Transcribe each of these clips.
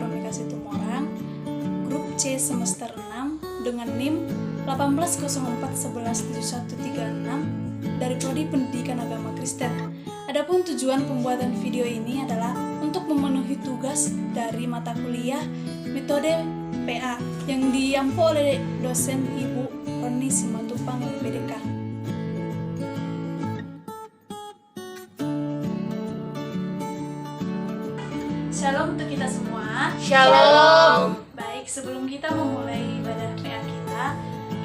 Provokasi Tumorang, grup C semester 6 dengan NIM 1804117136 dari Prodi Pendidikan Agama Kristen. Adapun tujuan pembuatan video ini adalah untuk memenuhi tugas dari mata kuliah metode PA yang diampu oleh dosen Ibu Roni Simatupang PDK. Shalom untuk kita semua. Shalom. Baik, sebelum kita memulai ibadah PA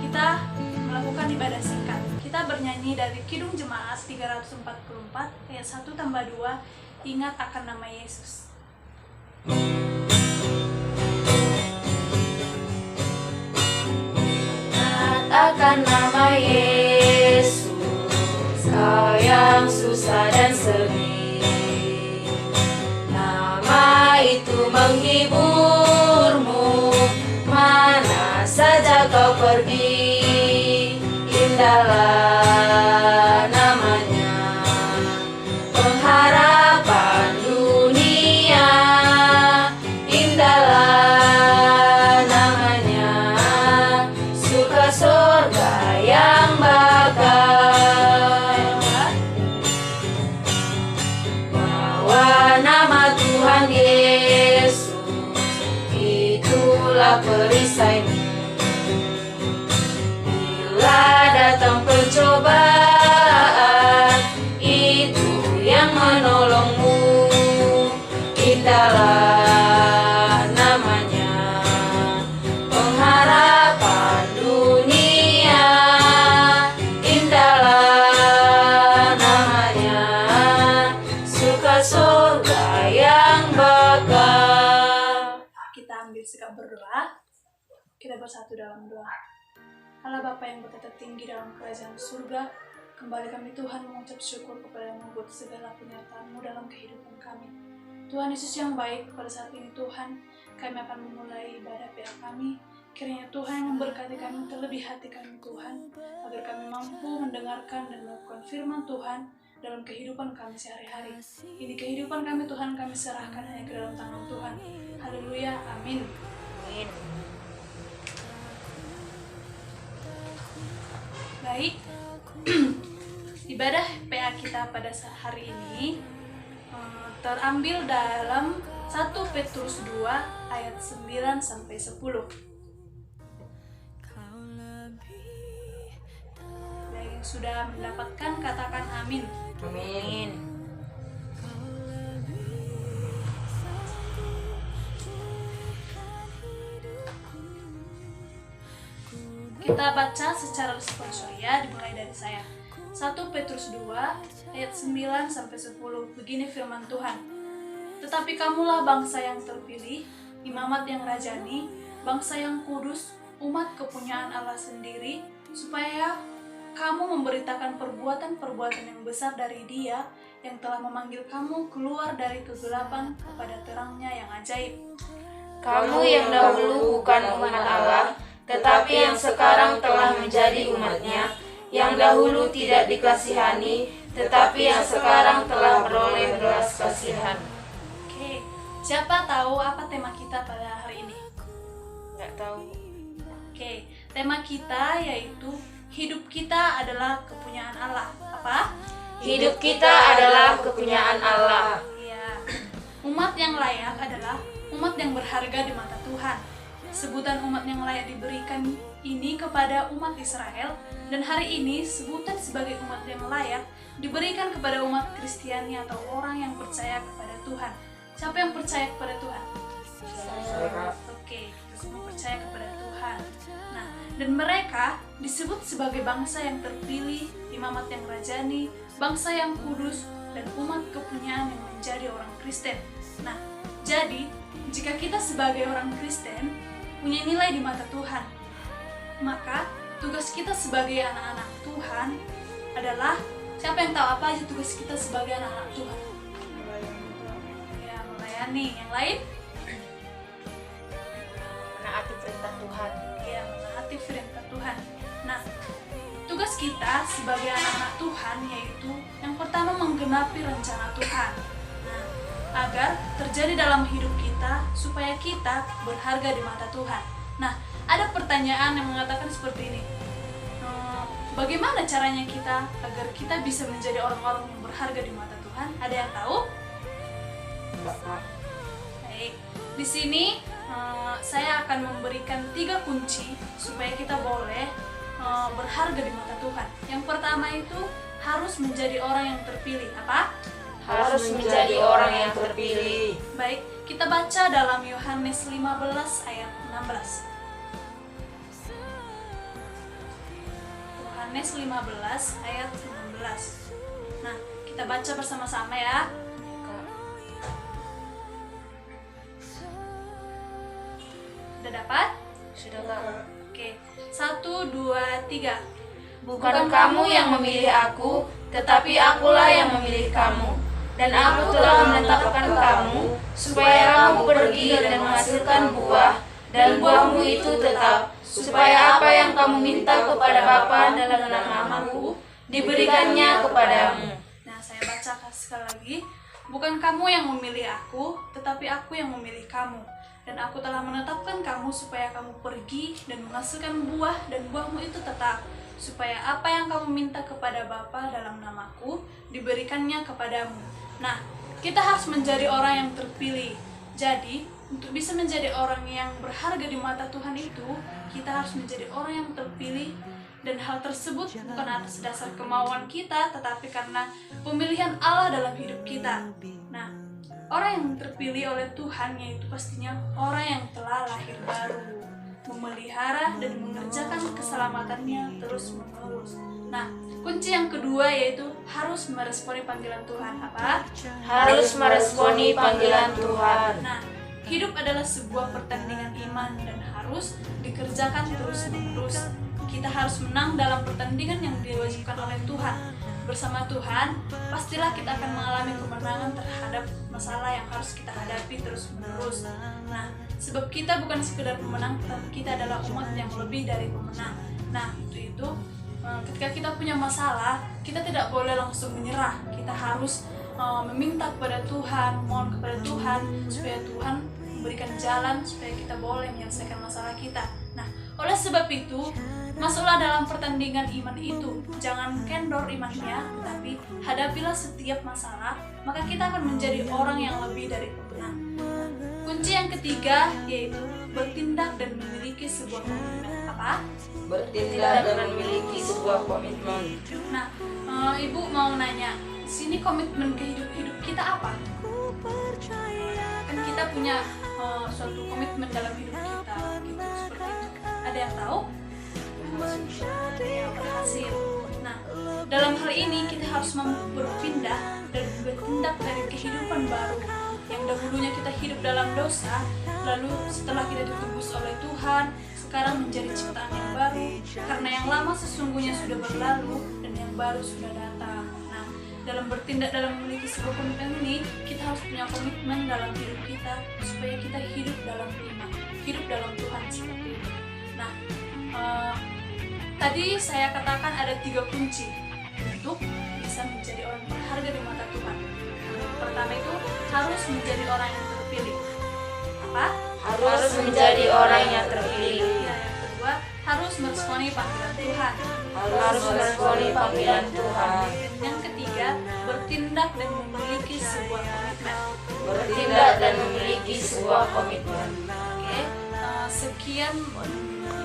kita melakukan ibadah singkat. Kita bernyanyi dari Kidung Jemaat 344 ayat 1 tambah 2, ingat akan nama Yesus. Ingat akan nama Yesus, Kau yang susah dan sedih. Nama itu menghiburmu, mana saja kau pergi. Indahlah namanya, pengharapan dunia. Indahlah namanya, suka surga yang bakal. Bahwa nama Tuhan Yesus itulah perisaimu. Bila datang pencobaan, itu yang menolongmu. Indahlah namanya, pengharapan dunia. Indahlah namanya, suka surga yang bakal. Kita ambil sikap berdoa. Kita bersatu dalam doa. Allah Bapa yang bertata tinggi dalam kerajaan surga, kembali kami Tuhan mengucap syukur kepada-Mu buat segala penyertaan-Mu dalam kehidupan kami. Tuhan Yesus yang baik, pada saat ini Tuhan, kami akan memulai ibadah PA kami. Kiranya Tuhan yang memberkati kami, terlebih hati kami Tuhan, agar kami mampu mendengarkan dan melakukan firman Tuhan dalam kehidupan kami sehari-hari. Ini kehidupan kami Tuhan, kami serahkan hanya ke dalam tangan Tuhan. Haleluya, amin. Amin. Baik, ibadah PA kita pada hari ini terambil dalam 1 Petrus 2 ayat 9 sampai 10. Yang sudah mendapatkan katakan amin. Amin. Kita baca secara responsoria, dimulai dari saya. 1 Petrus 2 ayat 9 sampai 10. Begini firman Tuhan. Tetapi kamulah bangsa yang terpilih, imamat yang rajani, bangsa yang kudus, umat kepunyaan Allah sendiri, supaya kamu memberitakan perbuatan-perbuatan yang besar dari Dia yang telah memanggil kamu keluar dari kegelapan kepada terangnya yang ajaib. Kamu yang dahulu bukan umat Allah, tetapi yang sekarang telah menjadi umat-Nya, yang dahulu tidak dikasihani, tetapi yang sekarang telah beroleh belas kasihan. Oke, siapa tahu apa tema kita pada hari ini? Nggak tahu. Oke, tema kita yaitu hidup kita adalah kepunyaan Allah. Apa? Hidup kita adalah kepunyaan Allah. Iya. Umat yang layak adalah umat yang berharga di mata Tuhan. Sebutan umat yang layak diberikan ini kepada umat Israel, dan hari ini sebutan sebagai umat yang layak diberikan kepada umat Kristiani atau orang yang percaya kepada Tuhan. Siapa yang percaya kepada Tuhan? Oke, kita semua percaya kepada Tuhan. Nah, dan mereka disebut sebagai bangsa yang terpilih, imamat yang rajani, bangsa yang kudus, dan umat kepunyaan yang menjadi orang Kristen. Nah, jadi jika kita sebagai orang Kristen punya nilai di mata Tuhan, maka tugas kita sebagai anak-anak Tuhan adalah, siapa yang tahu apa aja tugas kita sebagai anak-anak Tuhan? Ya, melayani. Yang lain? Menaati perintah Tuhan. Ya, menaati perintah Tuhan. Nah, tugas kita sebagai anak-anak Tuhan yaitu yang pertama menggenapi rencana Tuhan. Nah, agar terjadi dalam hidup kita supaya kita berharga di mata Tuhan. Nah, ada pertanyaan yang mengatakan seperti ini. Bagaimana caranya kita agar kita bisa menjadi orang-orang yang berharga di mata Tuhan? Ada yang tahu? Baik, di sini saya akan memberikan 3 kunci supaya kita boleh berharga di mata Tuhan. Yang pertama itu harus menjadi orang yang terpilih. Apa? Harus menjadi orang yang terpilih. Baik, kita baca dalam Yohanes 15 ayat 16. Yohanes 15 ayat 16. Nah, kita baca bersama-sama ya. Sudah dapat? Sudah, Kak. Oke, 1, 2, 3. Bukan kamu yang memilih aku, tetapi akulah yang memilih kamu. Dan aku telah menetapkan kamu, supaya kamu pergi dan menghasilkan buah, dan buahmu itu tetap, supaya apa yang kamu minta kepada Bapa dalam namaku, diberikannya kepadamu. Nah, saya baca sekali lagi. Bukan kamu yang memilih aku, tetapi aku yang memilih kamu. Dan aku telah menetapkan kamu supaya kamu pergi dan menghasilkan buah, dan buahmu itu tetap, supaya apa yang kamu minta kepada Bapa dalam namaku, diberikannya kepadamu. Nah, kita harus menjadi orang yang terpilih. Jadi, untuk bisa menjadi orang yang berharga di mata Tuhan itu, kita harus menjadi orang yang terpilih, dan hal tersebut bukan atas dasar kemauan kita, tetapi karena pemilihan Allah dalam hidup kita. Nah, orang yang terpilih oleh Tuhan yaitu pastinya orang yang telah lahir baru, memelihara dan mengerjakan keselamatannya terus-menerus. Nah, kunci yang kedua yaitu harus meresponi panggilan Tuhan. Apa? Harus meresponi panggilan Tuhan. Nah, hidup adalah sebuah pertandingan iman dan harus dikerjakan terus-menerus. Kita harus menang dalam pertandingan yang diwajibkan oleh Tuhan. Bersama Tuhan, pastilah kita akan mengalami kemenangan terhadap masalah yang harus kita hadapi terus-menerus. Nah, sebab kita bukan sekedar pemenang, tapi kita adalah umat yang lebih dari pemenang. Nah, untuk itu, ketika kita punya masalah, kita tidak boleh langsung menyerah. Kita harus meminta kepada Tuhan, mohon kepada Tuhan, supaya Tuhan memberikan jalan supaya kita boleh menyelesaikan masalah kita. Nah, oleh sebab itu, masuklah dalam pertandingan iman itu. Jangan kendor imannya, tetapi hadapilah setiap masalah, maka kita akan menjadi orang yang lebih dari pemenang. Kunci yang ketiga yaitu bertindak dan memiliki sebuah komitmen. Apa? Bertindak dan memiliki sebuah komitmen. Nah, Ibu mau nanya, di sini komitmen ke hidup kita apa? Kan kita punya suatu komitmen dalam hidup kita, gitu, seperti itu. Ada yang tahu? Yang berhasil. Nah, dalam hal ini kita harus mampu berpindah dan bertindak dari kehidupan baru yang dahulunya kita hidup dalam dosa, lalu setelah kita ditebus oleh Tuhan, sekarang menjadi ciptaan yang baru, karena yang lama sesungguhnya sudah berlalu dan yang baru sudah datang. Nah, dalam bertindak dalam memiliki sebuah komitmen ini, kita harus punya komitmen dalam hidup kita supaya kita hidup dalam iman, hidup dalam Tuhan seperti itu. Nah, tadi saya katakan ada 3 kunci untuk bisa menjadi orang berharga di mata Tuhan. Pertama itu harus menjadi orang yang terpilih. Apa? Harus menjadi orang yang terpilih. Ya, yang kedua harus meresponi panggilan Tuhan. Harus meresponi panggilan Tuhan. Yang ketiga bertindak dan memiliki sebuah komitmen. Bertindak dan memiliki sebuah komitmen. Oke, sekian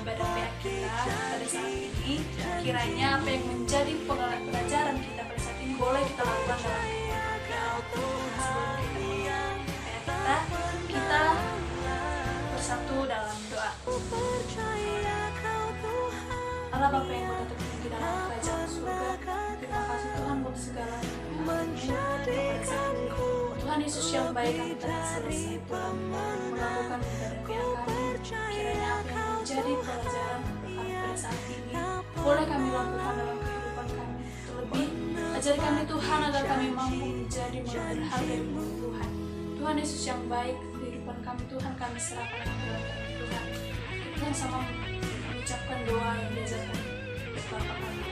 ibadah PA kita pada saat ini. Kiranya apa yang menjadi pelajaran kita pada saat ini boleh kita lakukan dalam kehidupan kita. Sebelum kita mulai PA kita bersatu dalam doa. Allah Bapa yang berkata tinggi dalam kerajaan surga, terima kasih Tuhan buat segala Tuhan Yesus yang baik, kami telah selesai Tuhan melakukan ibadah PA kami. Kiranya apa yang menjadi pelajaran kami pada saat ini boleh kami lakukan dalam kehidupan kami. Terlebih ajari kami Tuhan agar kami mampu menjadi berharga di muka Tuhan. Tuhan Yesus yang baik, kehidupan kami Tuhan kami serahkan dalam tangan Tuhan. Tuhan sama mengucapkan doa yang diajarkan Bapa kami.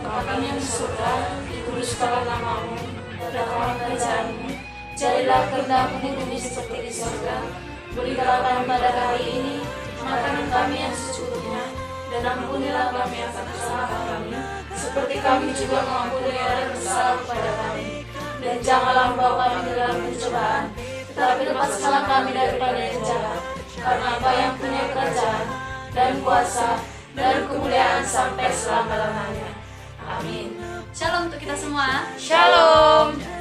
Bapa kami yang di surga, dikuduskanlah namamu, datanglah kerajaanmu, Jadilah kehendak-Mu di bumi seperti di surga. Berikanlah kami pada hari ini makanan kami yang secukupnya, dan ampunilah kami akan kesalahan kami, seperti kami juga mengampuni orang yang bersalah kepada kami. Dan janganlah membawa kami ke dalam pencobaan, tetapi lepaskanlah kami daripada yang jahat. Karena Engkau yang punya kerajaan, dan kuasa, dan kemuliaan sampai selama-lamanya. Amin. Shalom untuk kita semua. Shalom.